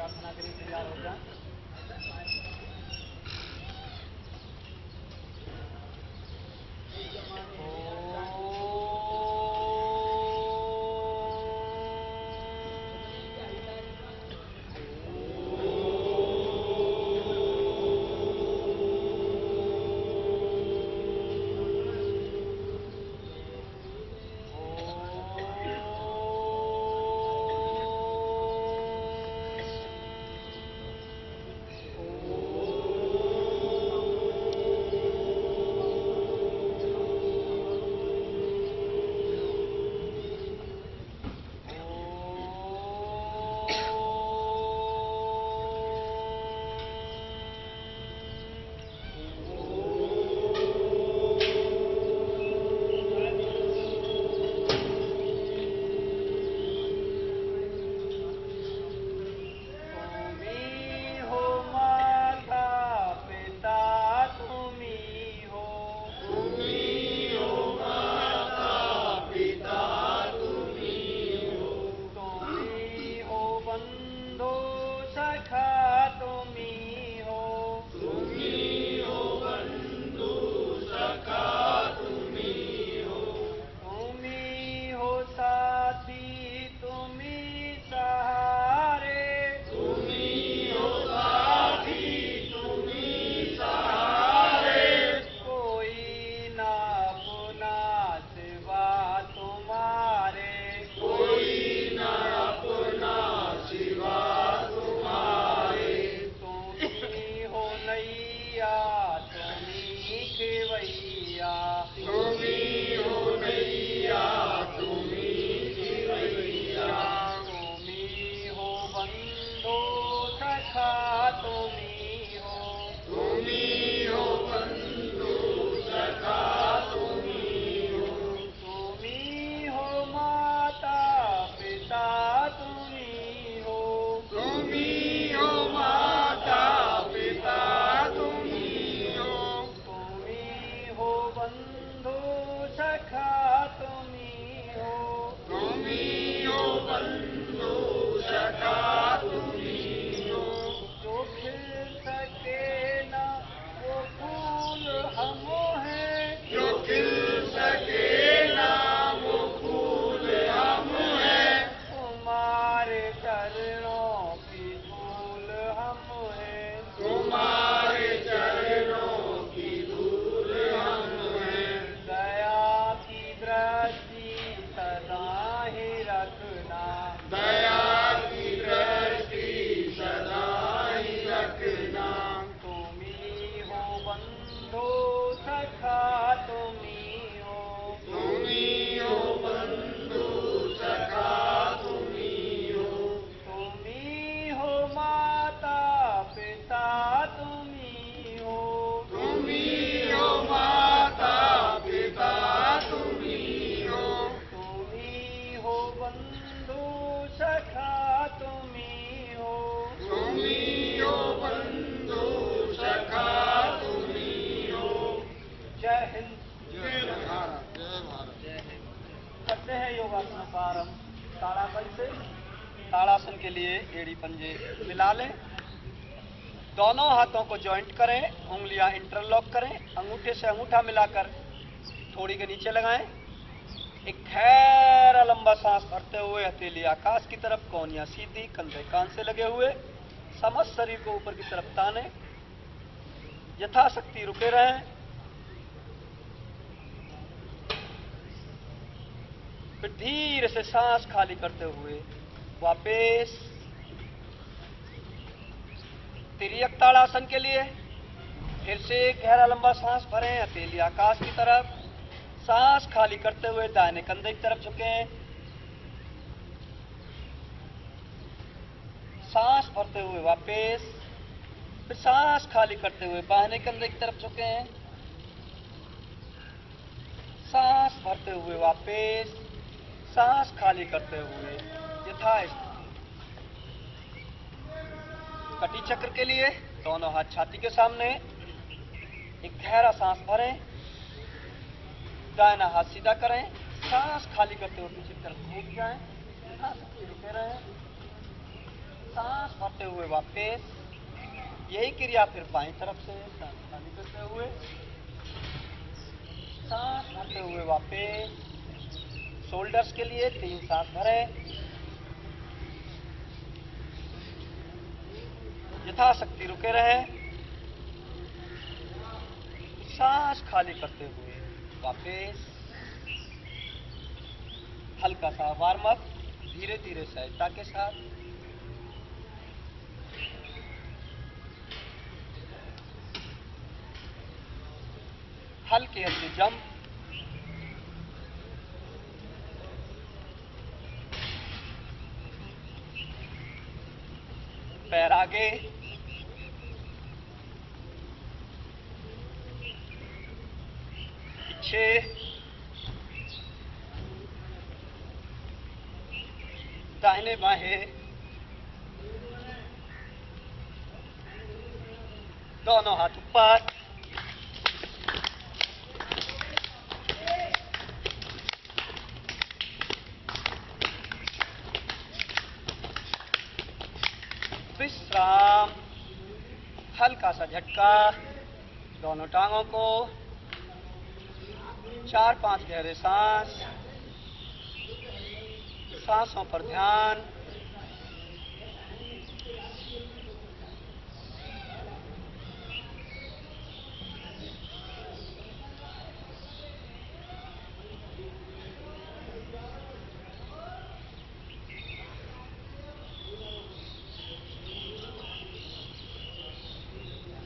प्रार्थना के लिए तैयार हो जाए। ताड़ासन के लिए एड़ी पंजे मिला लें, दोनों हाथों को जॉइंट करें, उंगलियां इंटरलॉक करें, अंगूठे से अंगूठा मिलाकर थोड़ी के नीचे लगाएं। एक गहरा लंबा सांस भरते हुए हथेली आकाश की तरफ, कोहनियां सीधी, कंधे कान से लगे हुए, समस्त शरीर को ऊपर की तरफ ताने, यथाशक्ति रुके रहें। फिर धीरे से सांस खाली करते हुए वापस तिर्यक ताड़ासन के लिए फिर से गहरा लंबा सांस भरें, हथेली आकाश की तरफ, सांस खाली करते हुए दाहिने कंधे की तरफ झुकें, सांस भरते हुए वापस, फिर सांस खाली करते हुए बाहिने कंधे की तरफ झुकें, सांस भरते हुए वापस, सांस खाली करते हुए यथास्थिति। कटी चक्र के लिए दोनों हाथ छाती के सामने, एक गहरा सांस भरें, दाहिना हाथ सीधा करें, सांस खाली करते हुए पीछे की तरफ घूम जाएं, यथाशक्ति रुके रहें, सांस भरते हुए वापस। यही क्रिया फिर बाईं तरफ से सांस खाली करते हुए, सांस भरते हुए वापस। शोल्डर्स के लिए 3 सांस भरें। यथाशक्ति रुके रहें। सांस खाली करते हुए वापस। हल्का सा वार्म अप, धीरे धीरे सहजता के साथ। हल्के हल्के जंप। पैर आगे, पीछे, दाहिने बाहें, दोनों हाथ ऊपर। विश्राम। हल्का सा झटका दोनों टांगों को। 4-5 गहरे सांस। सांसों पर ध्यान।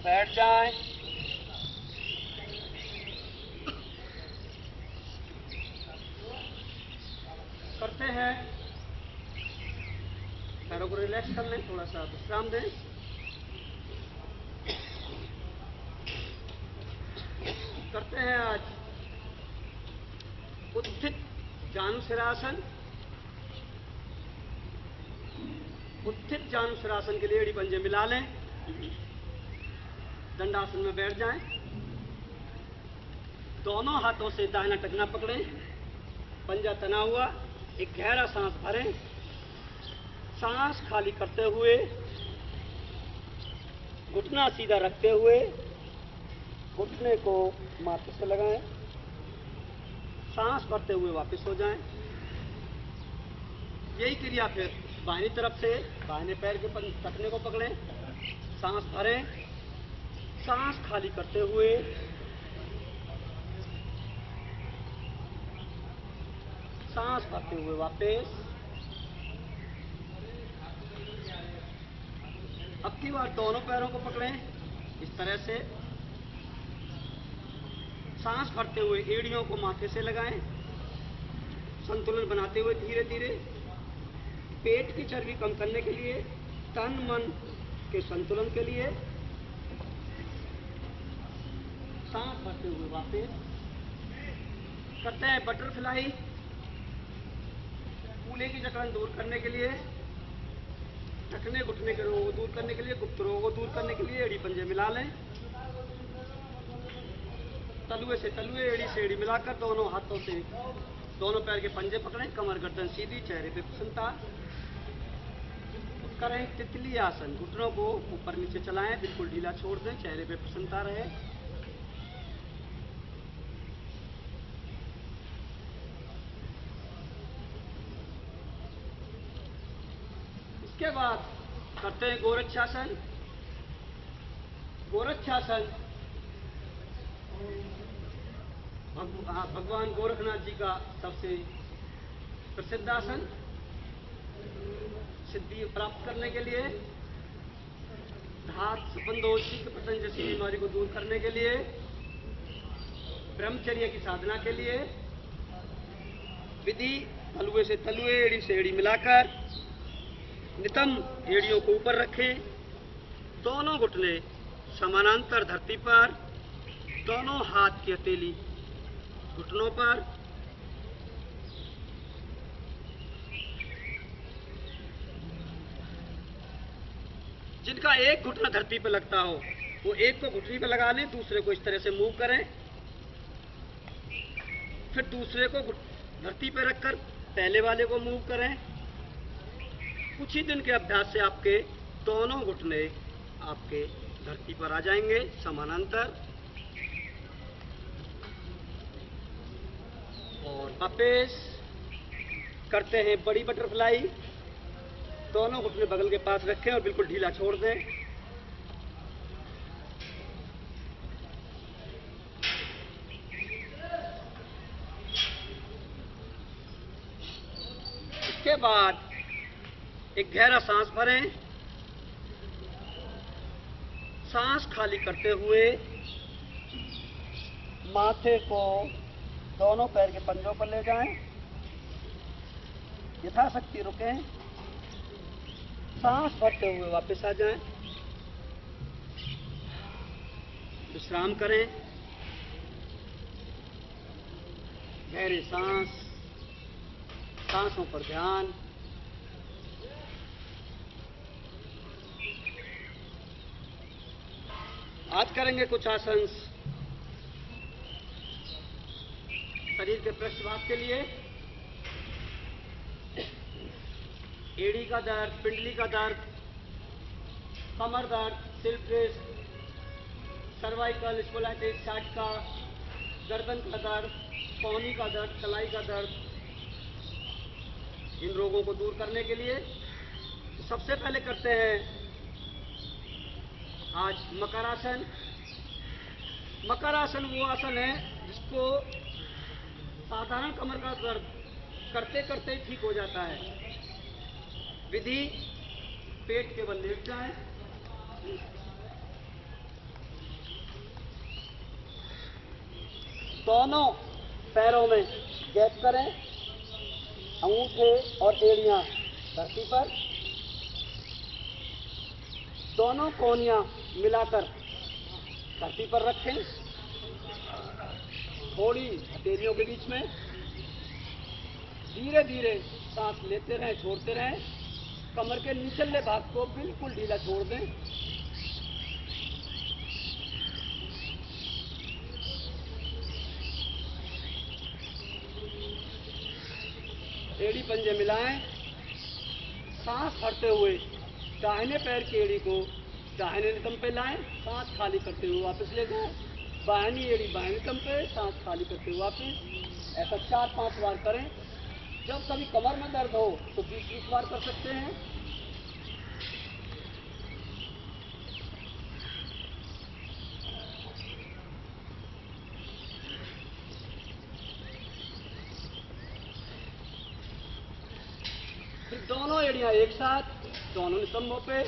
बैठ जाएं। करते हैं, पैरों को रिलैक्स कर लें, थोड़ा सा विश्राम दें। करते हैं आज उत्थित जानुशिरासन। उत्थित जानुशिरासन के लिए एड़ी पंजे मिला लें। दंडासन में बैठ जाएं। दोनों हाथों से दाहिना टखना पकड़ें, पंजा तना हुआ। एक गहरा सांस भरें। सांस खाली करते हुए, घुटना सीधा रखते हुए घुटने को माथे से लगाएं। सांस भरते हुए वापस हो जाएं। यही क्रिया फिर बाईं तरफ से बाहिने पैर के टखने को पकड़ें, सांस भरें। सांस खाली करते हुए सांस भरते हुए वापस। अब की बार दोनों पैरों को पकड़ें इस तरह से। सांस भरते हुए एड़ियों को माथे से लगाएं, संतुलन बनाते हुए धीरे धीरे। पेट की चर्बी कम करने के लिए, तन मन के संतुलन के लिए सांस भरते हुए वापस। करते हैं बटरफ्लाई। कूल्हे की जकड़न दूर करने के लिए, टखने घुटने के रोग को दूर करने के लिए, गुप्त रोग को दूर करने के लिए एड़ी पंजे मिला लें। तलुए से तलुए, एड़ी से एड़ी मिलाकर दोनों हाथों से दोनों पैर के पंजे पकड़ें। कमर गर्दन सीधी, चेहरे पे प्रसन्नता करें। तितली आसन। घुटनों को ऊपर नीचे चलाएं, बिल्कुल ढीला छोड़ दें, चेहरे पे प्रसन्नता रहे। इसके बाद करते हैं गोरक्षासन। गोरक्षासन भगवान गोरखनाथ जी का सबसे प्रसिद्ध आसन। सिद्धि प्राप्त करने के लिए, धात संबंधों पतन जैसी बीमारी को दूर करने के लिए, ब्रह्मचर्य की साधना के लिए विधि तलुए से तलुए, एड़ी से एड़ी मिलाकर नितंब एड़ियों को ऊपर रखें। दोनों घुटने समानांतर धरती पर, दोनों हाथ की हथेली घुटनों पर। जिनका एक घुटना धरती पर लगता हो वो एक को घुटनी पर लगा लें, दूसरे को इस तरह से मूव करें। फिर दूसरे को धरती पर रखकर पहले वाले को मूव करें। कुछ ही दिन के अभ्यास से आपके दोनों घुटने आपके धरती पर आ जाएंगे समानांतर, और वापस करते हैं बड़ी बटरफ्लाई। दोनों घुटने बगल के पास रखें और बिल्कुल ढीला छोड़ दें। इसके बाद एक गहरा सांस भरें। सांस खाली करते हुए माथे को दोनों पैर के पंजों पर ले जाएं। यथाशक्ति रुकें। सांस भरते हुए वापस आ जाएं। विश्राम करें। गहरे सांस, सांसों पर ध्यान। आज करेंगे कुछ आसन शरीर के पृष्ठ भाग के लिए। एड़ी का दर्द, पिंडली का दर्द, कमर दर्द, स्लिप डिस्क, सर्वाइकल, स्पोलाइटिस, साटका, गर्दन का दर्द, पौनी का दर्द, कलाई का दर्द, इन रोगों को दूर करने के लिए सबसे पहले करते हैं आज मकरासन। मकरासन वो आसन है जिसको साधारण कमर का दर्द करते करते ही ठीक हो जाता है। विधि: पेट के बल लेट जाएं, दोनों पैरों में गैप करें, अंगूठे और एड़ियां धरती पर, दोनों कोहनियां मिलाकर धरती पर रखें, थोड़ी हथेलियों के बीच में। धीरे धीरे सांस लेते रहें, छोड़ते रहें। कमर के निचले भाग को बिल्कुल ढीला छोड़ दें। एड़ी पंजे मिलाएं। सांस भरते हुए दाहिने पैर की एड़ी को दाहिने नितंब पे लाएं, सांस खाली करते हुए वापस ले जाएं। बाहिनी एड़ी बाहिनी नितंब पे, सांस खाली करते हुए वापस। ऐसा 4-5 बार करें। जब कभी कमर में दर्द हो तो 20-20 बार कर सकते हैं। फिर दोनों एड़ियां एक साथ, दोनों नितंबों पे।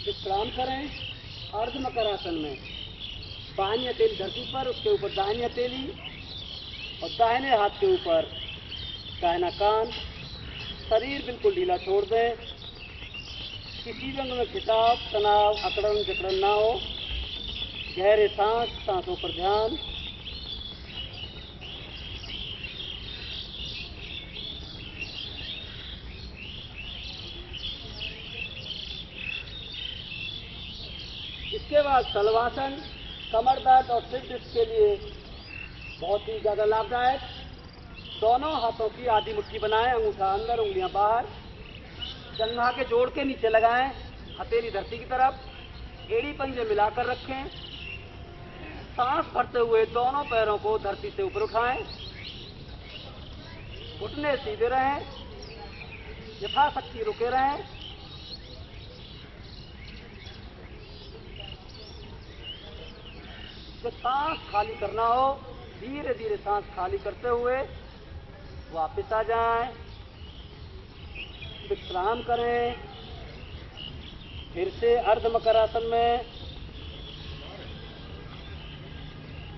विश्राम करें। अर्ध मकरासन में बाहिनी हथेली धरती पर, उसके ऊपर दाहिनी हथेली और दाहिने हाथ के ऊपर दाहिना कान। शरीर बिल्कुल ढीला छोड़ दें। किसी रंग में खिंचाव, तनाव, अकड़न जकड़न ना हो। गहरे सांस, सांसों पर ध्यान। इसके बाद शलवासन कमर दर्द और स्लिप डिस्क के लिए बहुत ही ज़्यादा लाभदायक। दोनों हाथों की आधी मुट्ठी बनाएं, अंगूठा अंदर, उंगलियां बाहर। जंघा के जोड़ के नीचे लगाएं, हथेली धरती की तरफ। एड़ी पंजे मिलाकर रखें। सांस भरते हुए दोनों पैरों को धरती से ऊपर उठाएं। घुटने सीधे रहें, यथाशक्ति रुके रहें। जब सांस खाली करना हो, धीरे धीरे सांस खाली करते हुए वापस आ जाएं। विश्राम करें। फिर से अर्ध मकरासन में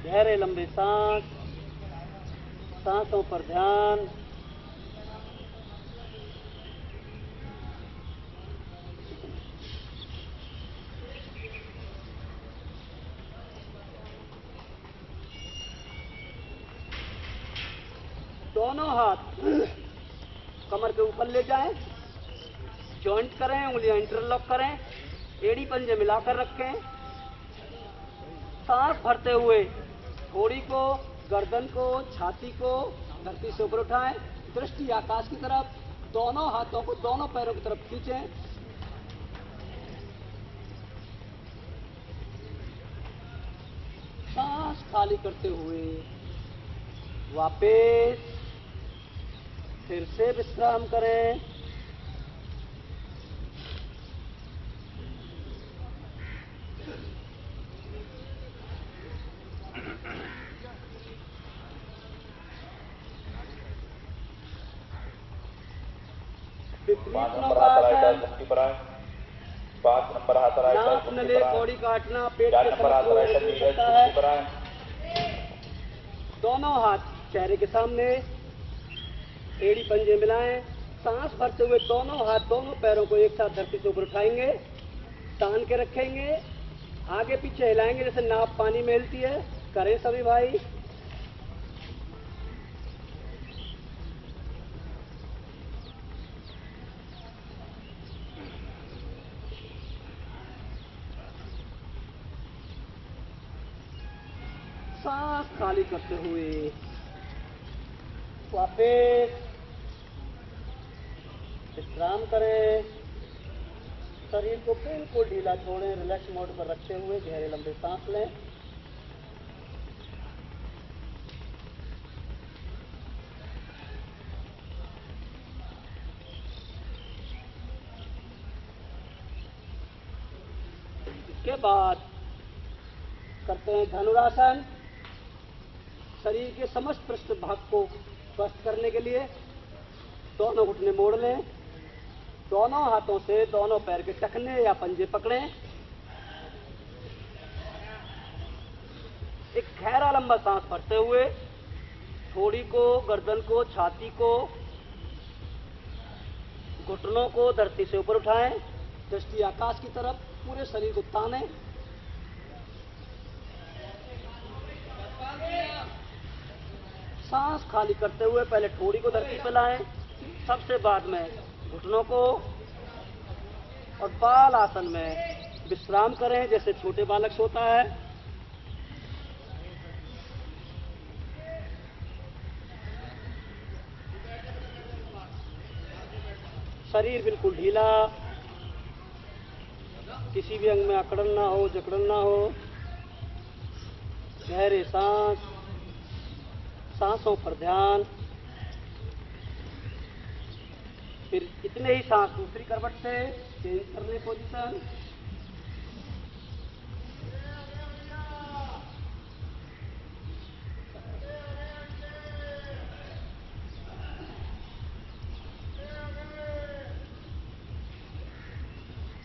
गहरे लंबे सांस, सांसों पर ध्यान। दोनों हाथ कमर के ऊपर ले जाएं, जॉइंट करें, उंगलियां इंटरलॉक करें, एड़ी पंजे मिलाकर रखें। सांस भरते हुए थोड़ी को गर्दन को, छाती को धरती से ऊपर उठाएं, दृष्टि आकाश की तरफ, दोनों हाथों को दोनों पैरों की तरफ खींचें। सांस खाली करते हुए वापस फिर से विश्राम करें। पाँच नंबर हाथ राइट मुट्ठी पर आए। 5 नंबर हाथ राइट नाक मुट्ठी नले पर आए। कौड़ी काटना, पेट 4 के नंबर हाथ राइट समक्ष नीरज सकता मुट्ठी पर है। आए। दोनों हाथ चेहरे के सामने, एड़ी पंजे मिलाएं। सांस भरते हुए दोनों हाथ दोनों पैरों को एक साथ धरती से ऊपर उठाएंगे, तान के रखेंगे, आगे पीछे हिलाएंगे जैसे नाव पानी में हिलती है। करें सभी भाई। सांस खाली करते हुए वापस विश्राम करें। शरीर को बिल्कुल ढीला छोड़ें, रिलैक्स मोड पर रखते हुए गहरे लंबे सांस लें। इसके बाद करते हैं धनुरासन। शरीर के समस्त पृष्ठ भाग को स्वस्थ करने के लिए दोनों घुटने मोड़ लें, दोनों हाथों से दोनों पैर के टखने या पंजे पकड़ें। एक गहरा लंबा सांस भरते हुए थोड़ी को, गर्दन को, छाती को, घुटनों को धरती से ऊपर उठाएं, दृष्टि आकाश की तरफ, पूरे शरीर को तानें। सांस खाली करते हुए पहले ठोड़ी को धरती पर लाएं, सबसे बाद में घुटनों को, और बाल आसन में विश्राम करें जैसे छोटे बालक सोता है। शरीर बिल्कुल ढीला, किसी भी अंग में अकड़न ना हो, जकड़न ना हो। गहरे सांस, सांसों पर ध्यान। फिर इतने ही सांस दूसरी करवट से चेंज कर लें पोजीशन।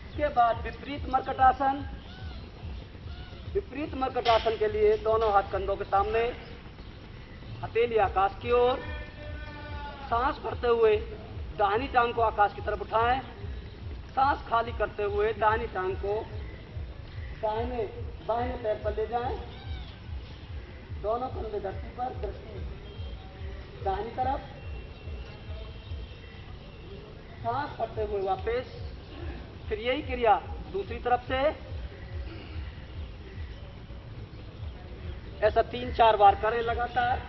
इसके बाद विपरीत मर्कटासन। विपरीत मर्कटासन के लिए दोनों हाथ कंधों के सामने, हथेली आकाश की ओर। सांस भरते हुए दाहिनी टांग को आकाश की तरफ उठाएं, सांस खाली करते हुए दाहिनी टांग को दाहिने बाहिने पैर पर ले जाएं, दोनों कंधे धरती पर, दृष्टि दाहिनी तरफ। सांस भरते हुए वापस फिर यही क्रिया दूसरी तरफ से। ऐसा 3-4 बार करें लगातार।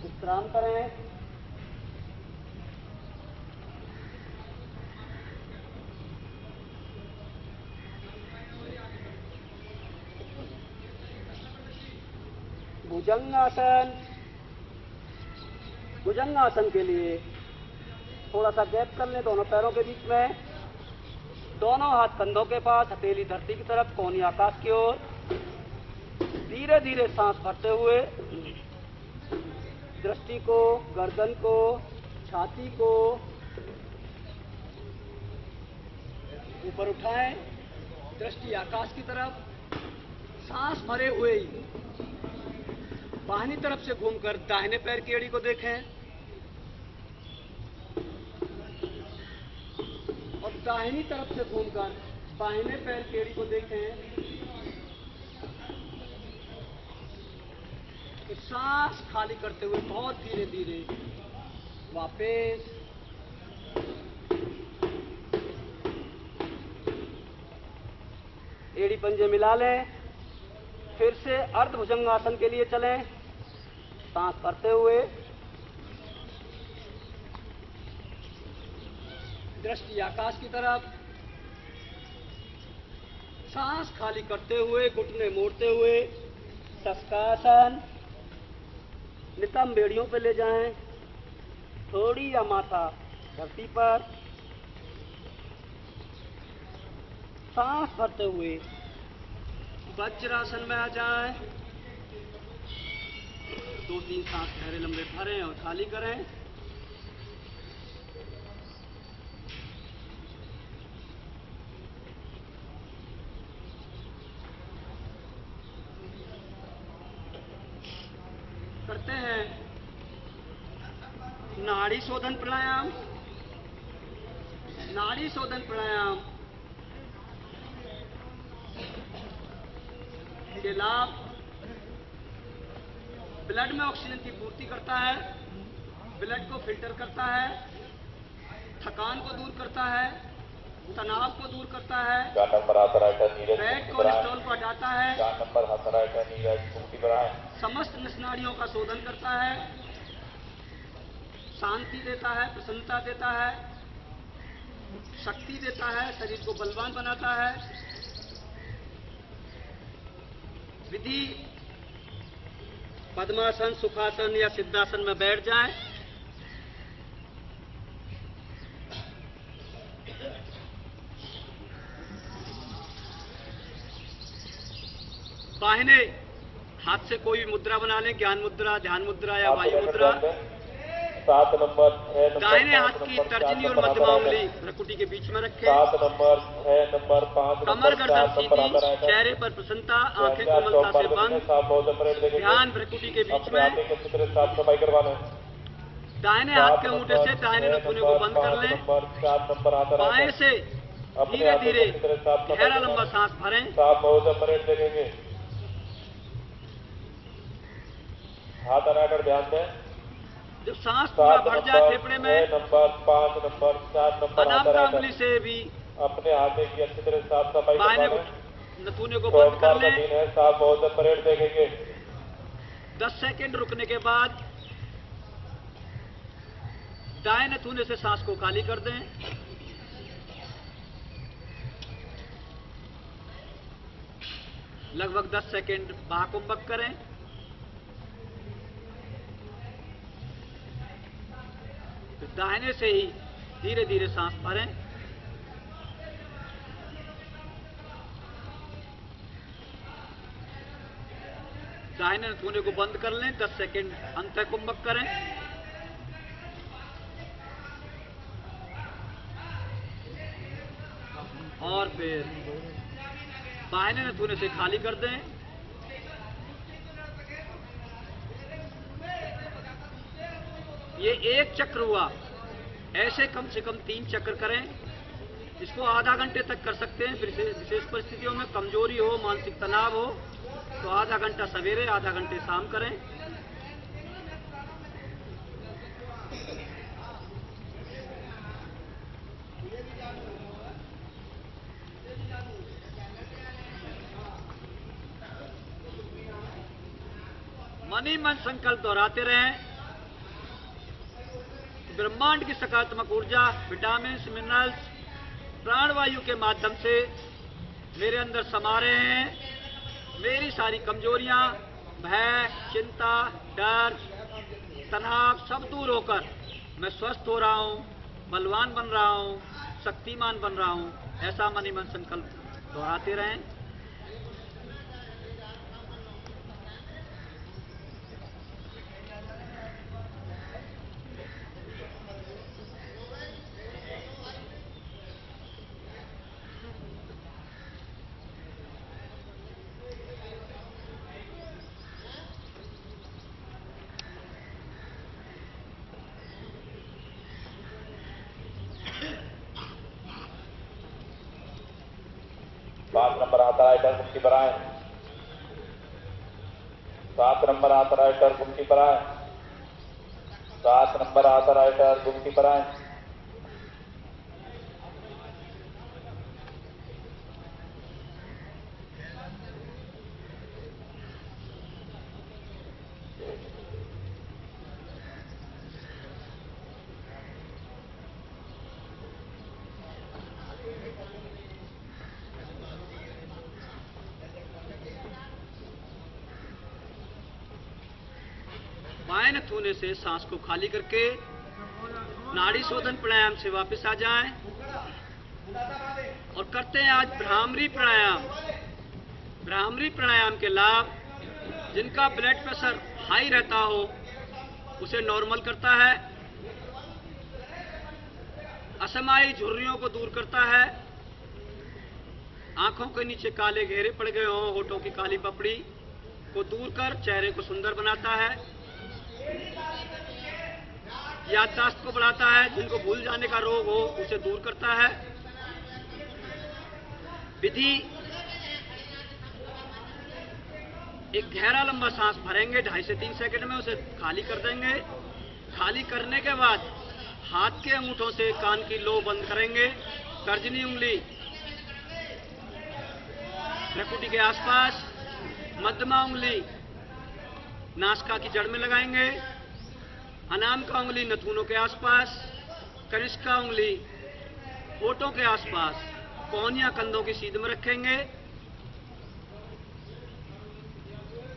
विश्राम करें। भुजंगासन। भुजंगासन के लिए थोड़ा सा गैप कर लें दोनों पैरों के बीच में, दोनों हाथ कंधों के पास, हथेली धरती की तरफ, कोहनी आकाश की ओर। धीरे धीरे सांस भरते हुए दृष्टि को, गर्दन को, छाती को ऊपर उठाएं, दृष्टि आकाश की तरफ। सांस भरे हुए ही बाहिनी तरफ से घूमकर दाहिने पैर की एड़ी को देखें और दाहिनी तरफ से घूमकर बाहिने पैर की एड़ी को देखें। सांस खाली करते हुए बहुत धीरे धीरे वापस। एड़ी पंजे मिला लें। फिर से अर्ध भुजंगासन के लिए चलें, सांस भरते हुए। दृष्टि आकाश की तरफ, सांस खाली करते हुए, घुटने मोड़ते हुए शशकासन। नितंब बेड़ियों पे ले जाएं, थोड़ी या माथा धरती पर। सांस भरते हुए वज्रासन में आ जाएं। 2-3 सांस गहरे लंबे भरें और खाली करें। करते हैं नाड़ी शोधन प्राणायाम। नाड़ी शोधन प्राणायाम के लाभ ब्लड में ऑक्सीजन की पूर्ति करता है, ब्लड को फिल्टर करता है, थकान को दूर करता है, तनाव को दूर करता है, फैट कोलेस्ट्रॉल को हटाता है, समस्त नसनाड़ियों का शोधन करता है, शांति देता है, प्रसन्नता देता है, शक्ति देता है, शरीर को बलवान बनाता है। विधि पद्मासन, सुखासन या सिद्धासन में बैठ जाएं। बाहिने हाथ से कोई भी मुद्रा बना लें, ज्ञान मुद्रा, ध्यान मुद्रा या वायु मुद्रा। 7 नंबर 6 नंबर दाहिने हाथ की तर्जनी और मध्यमा उंगली भ्रुकुटी के बीच में रखें। 7 नंबर 6 नंबर 5 कमर गर्दन सीधी, चेहरे पर प्रसन्नता, आंखें कोमलता से बंद, ध्यान भ्रुकुटी के बीच में। साफ सफाई करवा लें। दाहिने हाथ के अंगूठे से दाहिने नथुने को बंद कर लें। 7 नंबर बाएं से धीरे धीरे गहरा लंबा सांस भरें। साफ बहुत परेड देखेंगे। हाथ हटाकर ध्यान दें। जब सांस पूरा भर जाए फेफड़े में, 6 नंबर 5 नंबर 4 नंबर अनामिका उंगली से भी अपने हाथे की अच्छी तरह साफ सफाई बाएं नथुने को बंद कर लें। साफ बहुत परेड देखेंगे। 10 सेकंड रुकने के बाद दाएं नथुने से सांस को खाली कर दें। लगभग 10 सेकंड महाकुंभक करें। दाहिने से ही धीरे धीरे सांस भरें। दाहिने नथुने को बंद कर लें। 10 सेकंड अंत कुंभक करें। और फिर बाहिने नथुने से खाली कर दें। ये एक चक्र हुआ। ऐसे कम से कम 3 चक्र करें। इसको आधा घंटे तक कर सकते हैं। विशेष परिस्थितियों में कमजोरी हो, मानसिक तनाव हो तो आधा घंटा सवेरे, आधा घंटे शाम करें। मन ही मन संकल्प दोहराते रहें। ब्रह्मांड की सकारात्मक ऊर्जा, विटामिन, मिनरल्स प्राणवायु के माध्यम से मेरे अंदर समा रहे हैं। मेरी सारी कमजोरियां, भय, चिंता, डर, तनाव सब दूर होकर मैं स्वस्थ हो रहा हूं, बलवान बन रहा हूं, शक्तिमान बन रहा हूं। ऐसा मन ही मन संकल्प दोहराते रहें। नंबर आता है 10 मुट्ठी बनाएं। 7 नंबर ऑथराइटर गुमटी पर आए। 7 नंबर ऑथराइटर गुमटी पर आए। बाएं नथुने से सांस को खाली करके नाड़ी शोधन प्राणायाम से वापस आ जाएं और करते हैं आज भ्रामरी प्राणायाम। भ्रामरी प्राणायाम के लाभ, जिनका ब्लड प्रेशर हाई रहता हो उसे नॉर्मल करता है, असमाई झुर्रियों को दूर करता है, आंखों के नीचे काले घेरे पड़ गए हों, होठों की काली पपड़ी को दूर कर चेहरे को सुंदर बनाता है, याददाश्त को बढ़ाता है, जिनको भूल जाने का रोग हो उसे दूर करता है। विधि, एक गहरा लंबा सांस भरेंगे 2.5 से 3 सेकंड में, उसे खाली कर देंगे। खाली करने के बाद हाथ के अंगूठों से कान की लो बंद करेंगे, तर्जनी उंगली भ्रुकुटी के आसपास, मध्यमा उंगली नासिका की जड़ में लगाएंगे, अनामिका उंगली नथुनों के आसपास, कनिष्का उंगली होठों के आसपास, कोहनियां कंधों की सीध में रखेंगे।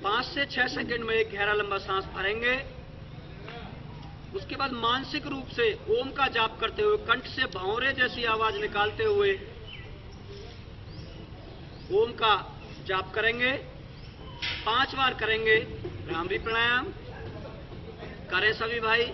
5 से 6 सेकंड में एक गहरा लंबा सांस भरेंगे। उसके बाद मानसिक रूप से ओम का जाप करते हुए, कंठ से भौंरे जैसी आवाज निकालते हुए ओम का जाप करेंगे। 5 बार करेंगे भ्रामरी प्राणायाम। करें सभी भाई।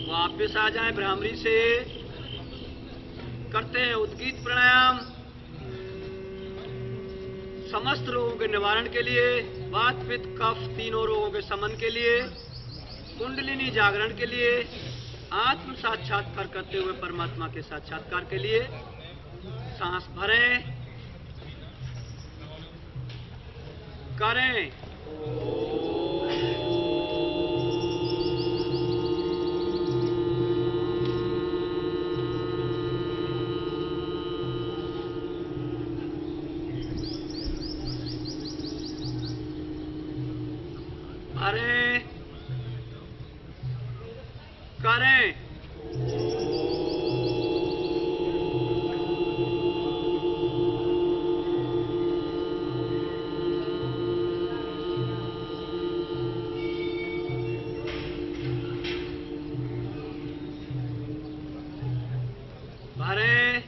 वापस आ जाएं भ्रामरी से। करते हैं उद्गीत प्राणायाम। समस्त रोगों के निवारण के लिए, वात पित्त कफ तीनों रोगों के शमन के लिए, कुंडलिनी जागरण के लिए, आत्म साक्षात्कार करते हुए परमात्मा के साक्षात्कार के लिए। सांस भरें, करें। भरें, करें। भरें,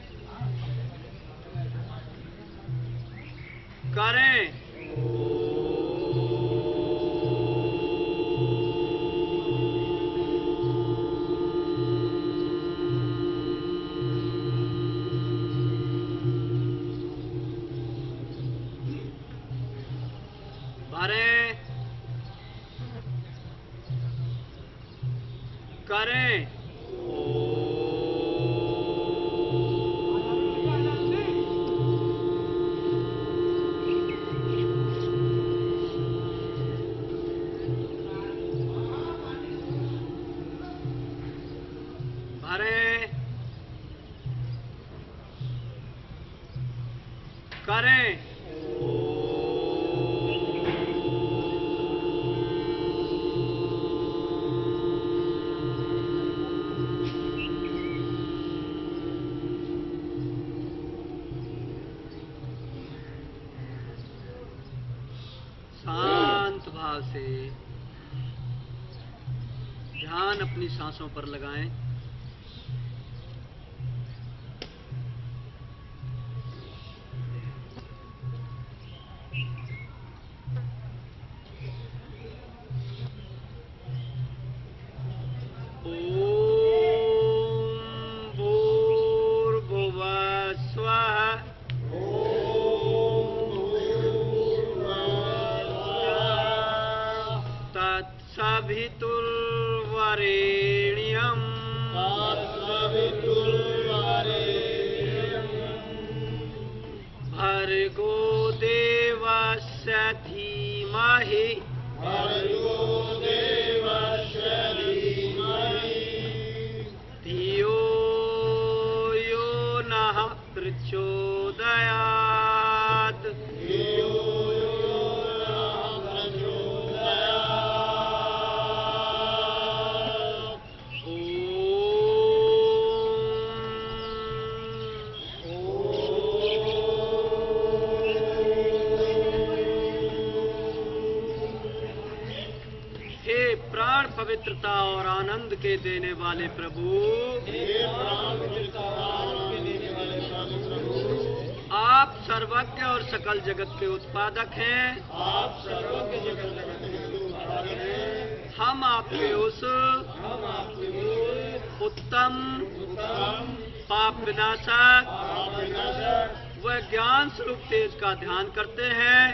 करें। करें। भरें, करें। शांत भाव से ध्यान अपनी सांसों पर लगाएं। तत्सवितुर्वरेण्यं भर्गो देवस्य धीमहि धियो यो नः प्रचोदयात्। प्राण पवित्रता और आनंद के देने वाले प्रभु, आप सर्वज्ञ और सकल जगत के उत्पादक हैं। हम आपके उस उत्तम पाप विनाशक व ज्ञान स्वरूप तेज का ध्यान करते हैं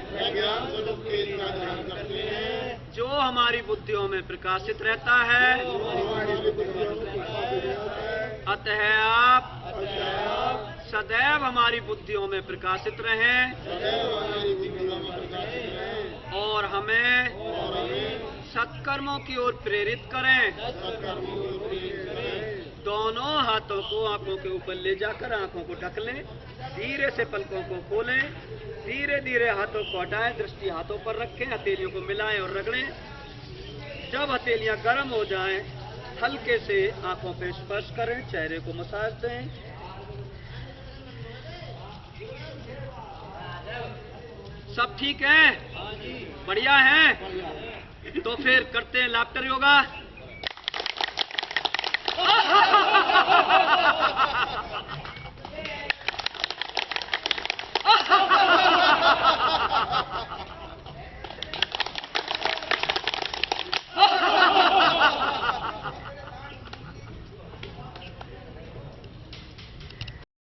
जो हमारी बुद्धियों में प्रकाशित रहता है। अतः आप सदैव हमारी बुद्धियों में प्रकाशित रहें और हमें सत्कर्मों की ओर प्रेरित करें। दोनों हाथों को आंखों के ऊपर ले जाकर आंखों को ढक लें। धीरे से पलकों को खोलें। धीरे धीरे हाथों को हटाएं। दृष्टि हाथों पर रखें। हथेलियों को मिलाएं और रगड़ें। जब हथेलियां गर्म हो जाएं, हल्के से आंखों पे स्पर्श करें। चेहरे को मसाज दें। सब ठीक है? बढ़िया है? तो फिर करते हैं लाफ्टर योगा।